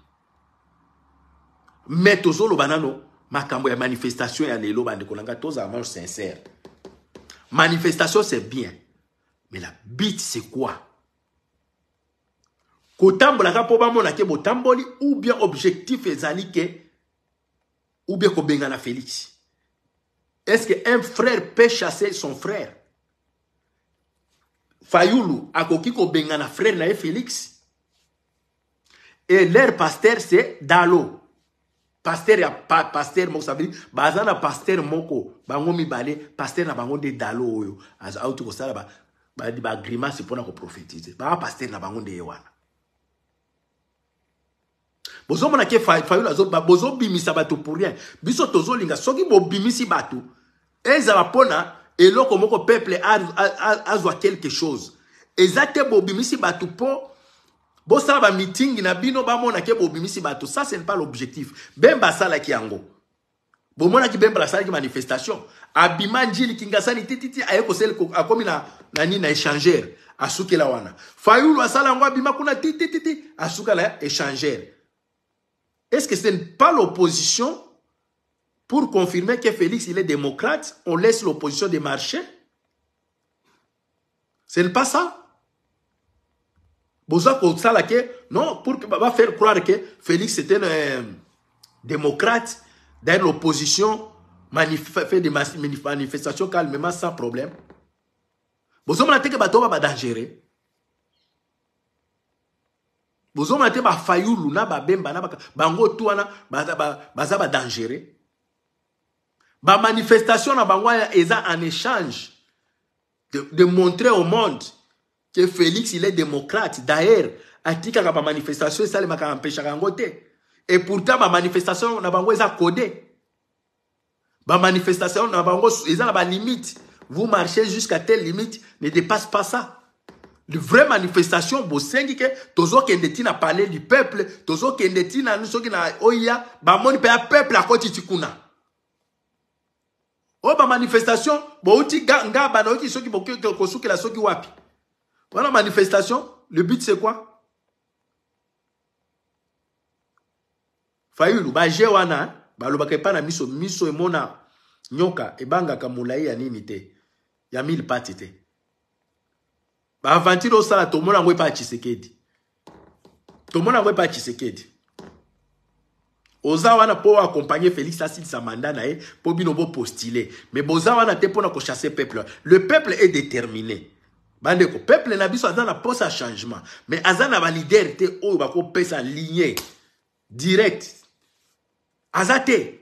Mais tozolo banano makambo ya manifestation ya lelo bande kolanga toza manche sincère. Manifestation c'est bien. Mais la bite c'est quoi? Kotambola ka po ba mona ke botamboli ou bien objectif ezali ke ou bien ko benga na Félix. Est-ce que un frère peut chasser son frère? Fayulu akoki ko benga na frère na Félix. Et leur pasteur c'est Dalo. Pasteur ya pasteur moko sabili bazana pasteur moko bango mibale pasteur na bango de Dalo oyo as auto ko sala ba grimace pona ko prophétiser ba pasteur na bango de yewana. Bozo mona ke Fayulu azo bozo bimisa bato pour rien. Biso tozo linga soki bo bimisi bato ezala pona eloko moko peuple azwa quelque chose. Ezate bo bimisi bato po bo sala ba meeting na bino ba mona ke bo bimisi bato, ça ce n'est pas l'objectif. Bemba sala ki yango. Bo mona ki bemba sala ki manifestation. Abima njili kingasani tititi ayeko sel akomi na nani na échangeur asuke la wana. Fayulu asala ngo abima kuna tititi asuka la échangeur. Est-ce que ce n'est pas l'opposition pour confirmer que Félix il est démocrate, on laisse l'opposition de marcher? Ce n'est pas ça. Non, pour faire croire que Félix était un démocrate dans l'opposition, fait des manifestations calmement sans problème. Bozo m'a dit que bateau va dangereux. Bozo m'a dit que Fayulu na ba bemba na bango tuana baza ba dangereux. Ba manifestation na bango eza en échange de montrer au monde que Félix il est démocrate. D'ailleurs, atika ba manifestation ça le maka empêcher kangote. Et pourtant ba manifestation na bango eza codé. Ba manifestation na bango eza na ba limite. Vous marchez jusqu'à telle limite, ne dépasse pas ça. De vraie manifestation, bosengi ke tozo kendeti na parler du peuple, tozo kendeti na nusoki na oya, ba moni pe peuple a koti tikuna. O ba manifestation, bo uti nga ba no ki soki boki kosuki la soki wapi. Voilà manifestation, le but c'est quoi? Fayulu ba je wana, ba lobaka pa na miso emona nyoka ebanga kamulai ya nini te. Ya 1000 pati te. Ba avantiro sala to mona ngwe pa Tshisekedi. To mona ngwe pa Tshisekedi. Oza wana po accompagner Félix Assis sa mandat na e po bino bo postuler. Mais boza wana te pona ko chasser peuple. Le peuple est déterminé. Bandeko peuple na biso azana poste à changement. Mais azana ba leader te o ba ko pesa lignée direct. Azate.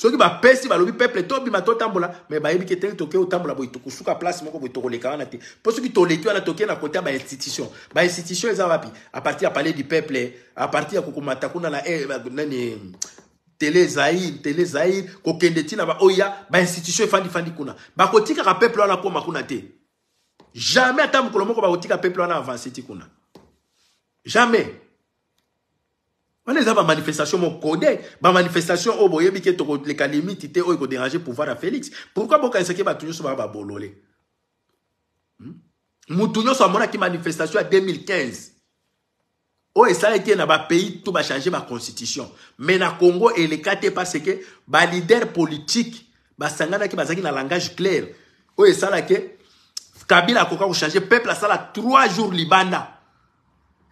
Soki ba pesi ba lobi peuple to bima to tambola mais ba yebi ke te toke o tambola boy to kusuka place moko boy to koleka wana te. Pour ceux qui to leki wana toke na côté ba institution. Ba institution eza wapi? À partir à parler du peuple, à partir ya kokomata kuna na nani télé Zaïre, kokende tina ba oya ba institution fandi kuna. Ba kotika ka peuple wana ko makuna te. Jamais ata mukolo moko ba kotika peuple wana avancer ti kuna. Jamais. On les a pas manifestation mon codé, ba manifestation au boye bi ke to les limite te o ko déranger pouvoir à Félix. Pourquoi boka enseke ba toujours so ba bololé? Mutunyo so mona ki manifestation en 2015. O ça été na ba pays tout ba changer ba constitution. Mais na Congo et les kate parce que ba leader politique ba sangana ki bazaki na langage clair. O ça la ke Kabila koka ko changer peuple a sala 3 jours libanda.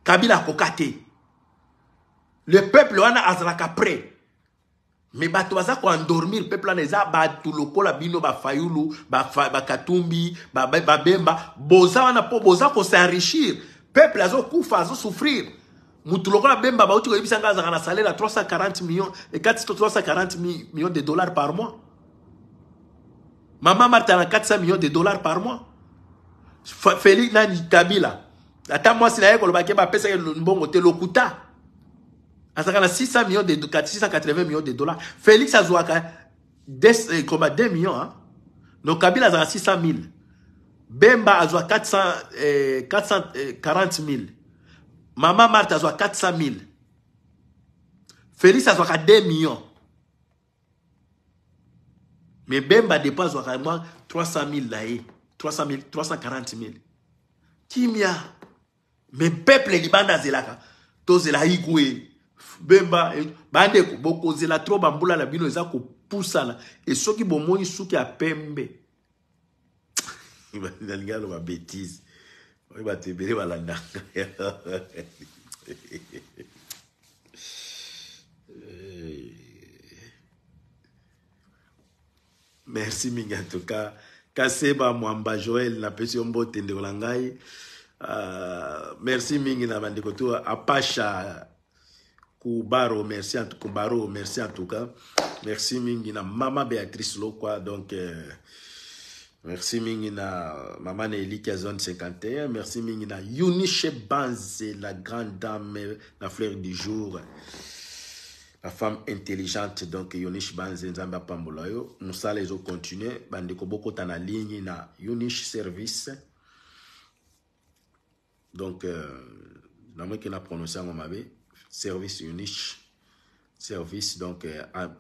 Kabila kokate. Le peuple wana azalaka prêt. Mais bato baza ko endormir peuple wana eza batu lokola bino ba fayulu, ba katumbi, ba bemba, boza wana po boza ko s'enrichir. Peuple azo kufa azo souffrir. Mutu lokola bemba ba uti ko yebisanga azaka na salaire à 340 millions et 340 millions de dollars par mois. Maman Martha a 400 millions de dollars par mois. Félix Nani Kabila. Ata moi si na yeko lo ba ke ba pesa mbongo te lokuta. À 600 millions de 680 millions de dollars. Félix Azouaka 2 millions. Hein? Donc Kabila a 600 000. Bemba a 440 000. Maman Martha a 400 000. Félix a 2 millions. Mais Bemba dépense vraiment 300 000 là. 340 000. Kimia. Mais peuple libanda zelaka. To zela igwe. Bemba bande ko boko zela trop bambula la bino eza ko poussana et soki bomoni suki a pembe il va ba bêtise il va te bere balanda. Merci mingi en tout cas Kaseba Mwamba Joël na pesi mbote ndeko ngai. Merci mingi na bandeko to Apacha Koubaro, merci en tout cas. Merci mingi na Mama Béatrice Lokwa, donc merci mingi na Maman Nelly qui a zone 51, merci mingi na Eunice Banze, la grande dame, la fleur du jour, la femme intelligente, donc Eunice Banze Nzamba Pambolayo. Nous allons les continuer, bandeko boko tana ligne na Eunice Service. Donc na moi qui na prononcé en mabe service unique service donc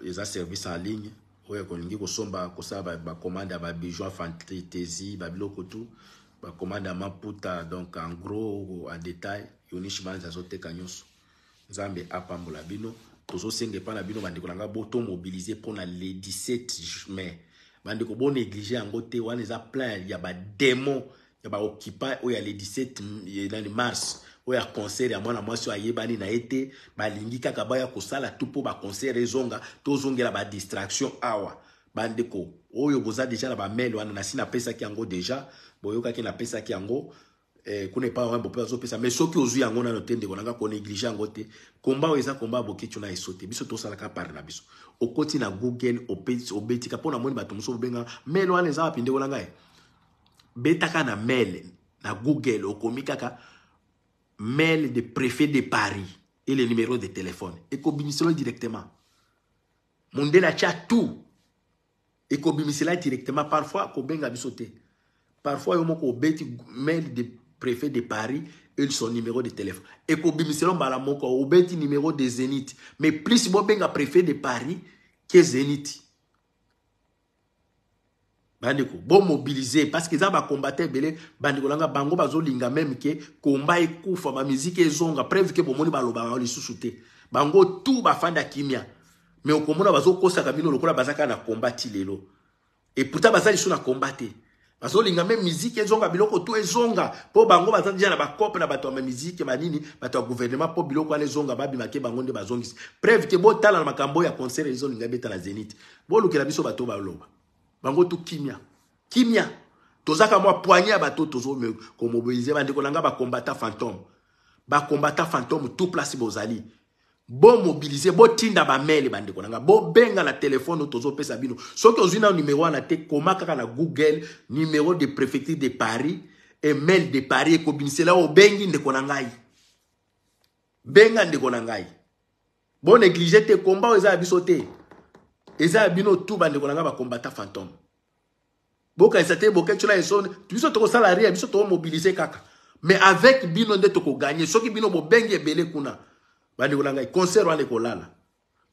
les services en ligne oya kolingi kosomba kosaba ba commande ba bijoux fantaisie ba biloko tout ba commande maputa donc en gros en détail unique banza zote kanyoso nzambe apambola bino tozo senge pa na bino bandiko nanga boto mobiliser pour na le 17 mai bandiko bon négliger yango te wana za plein ya ba démon ya ba occupant oya le 17 mars oya concert ya mwana mwasi ayebani na ete balingi kaka baya kosala tupo ba concert ezonga tozongela ba distraction awa bandeko oyo boza déjà na ba mail wana na sina pesa ki yango déjà boyoka ki na pesa ki yango kuna pa wambo pe azopesa mais soki ozu yango na notende konanga ko négliger yango te komba oza komba bokitu na esote biso tosala ka par na biso okoti na Google obetika pona moni bato muso benga mail wana eza apinde kolanga betaka na mail na Google okomikaka mail de préfet de Paris et le numéro de téléphone. Et kobimisela directement. Mondela tcha tout. Et kobimisela directement. Parfois, kobenga bisote. Parfois, yomo ko beti mail de préfet de Paris et son numéro de téléphone. Et kobimisela mbala moko obeti numéro de Zénith. Mais plus bon benga préfet de Paris que Zénith. Bandeko, bon mobiliser parce que ça va combattre belé bandeko langa bango bazolinga même que combat ekufa ba musique ezonga preuve que bomoni baloba ba lisusuté bango tout ba fanda kimia mais okomona bazokosa kabino lokola bazaka na combat lelo et pourtant bazali sous na combattre bazolinga même musique ezonga biloko tout ezonga po bango bazali déjà na ba cop na bato ma musique manini bato gouvernement po biloko ale zonga babi make bango nde bazongisi preuve que bo tala na makambo ya concert ezolinga beta na Zénith bo lukela biso bato baloba bango tu kimia tozaka moi poignet à bateau tozo me comme mobiliser bandeko nanga ba combattant fantôme tout place bozali Bon mobiliser, bon tinda ba mail bande konanga, bon benga la téléphone otozo pesa bino. Soki ozina numéro na te koma kaka na Google numéro de préfecture de Paris et mail de Paris ko binisela o bengi ndeko na ngai. Benga ndeko na ngai. Bon négliger te combat eza biso te. Eza bino tout bande konanga ba combattant fantôme. Boka esate boka tula eso biso to salarié biso to mobiliser kaka. Mais avec bino nde to ko gagner. Soki bino bo bengi ebele kuna. Bande konangai concert wana kolala.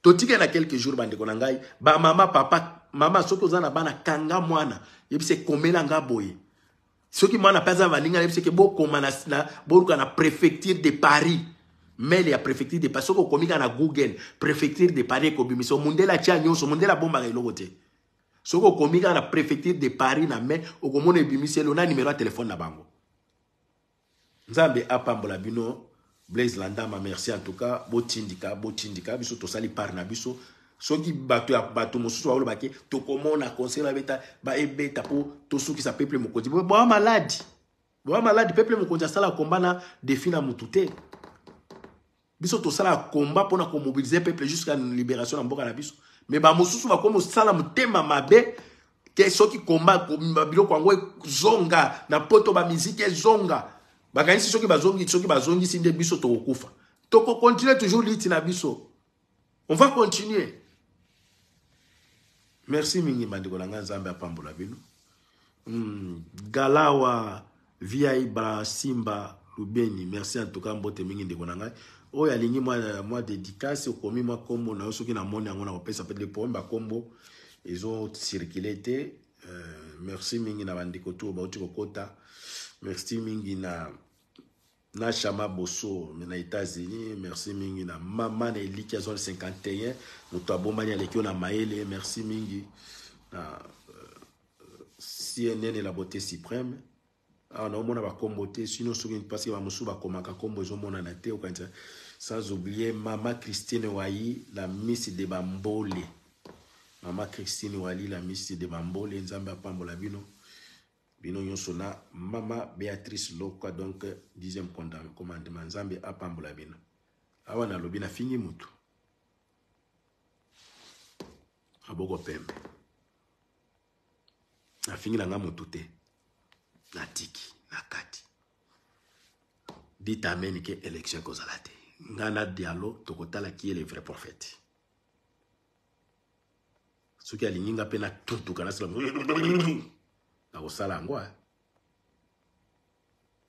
Totike na quelques jours bande konangai ba mama papa mama soko zana bana kanga mwana yebise komela nga boye. Soki mwana paza valinga yebise ke bo komana na boruka na préfecture de Paris. Mail ya préfecture de Paris soko komika na Google préfecture de Paris ko bimiso mundela tia nyonso mundela bomba ga ilokote. Soko komika na préfecture de Paris na mail okomona bimise lo na numéro de téléphone na bango. Nzambe apambola bino. Blaise Landama, merci en tout cas. Botindika, biso to sali par na biso. Soki bato mosusu wa baki to komona conseil la beta ba ebeta po to suki sa peuple mokonzi. Bo malade. Bo malade peuple mokonzi sala combat na défi na mutute. Biso to sala combat pona ko mobiliser peuple jusqu'à une libération na mboka na biso. Mais ba mosusu ba komo sala mutema mabe ke soki combat ko bilo kwango zonga na poto ba musique zonga. Bakanisi soki bazongi sinde biso to okufa. Toko continuer toujours liti na biso. On va continuer. Merci mingi bandiko langa Nzambe apambola bino. Galawa via Ibra Simba Lubeni. Merci en tout cas mbote mingi ndiko nanga. Oyo alingi moi dédicace okomi moi kombo na soki na moni yango na opesa peut le poème ba kombo ezo circuler te. Merci mingi na bandiko to ba uti kokota. Merci mingi na Chama Bosso na États-Unis. Merci mingi na Mama na Eliki zone 51. Moto abomani aleki na maele. Merci mingi na CNN la beauté suprême. Ah non mona ba kombote sinon soki parce que ba musu ba komaka kombo zo mona na te okanja. Sans oublier Mama Christine Wayi la Miss de Bambole. Mama Christine Wayi la Miss de Bambole Nzambe apambola bino. Bino yonsona Mama Béatrice Lokwa donc 10e commandement Nzambe apambola bino. Awa na lobi na fingi mutu. Aboko pembe. Na fingi na nga mutu te. Na tiki, na kati. Dit amen que élection kozala te. Ngana dialo tokotala qui est le vrai prophète. Ce qui a l'ininga pena tout kana sala. Akosala ngwa.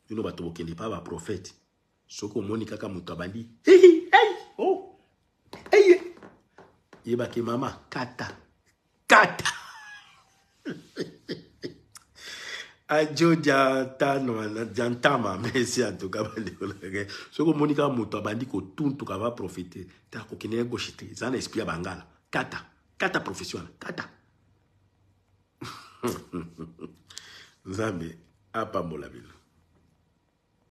Bino bato bokendi pa ba prophète. Soko moni kaka mutu abandi. Hey, oh. Hey. Yeba ke mama kata. Ajo jantama merci en tout cas soko moni kaka mutu abandi ko tuntu ka va profiter. Ta ko kene goshite. Zana espia bangala. Kata professionnel. Kata. Nzambe apambola bino.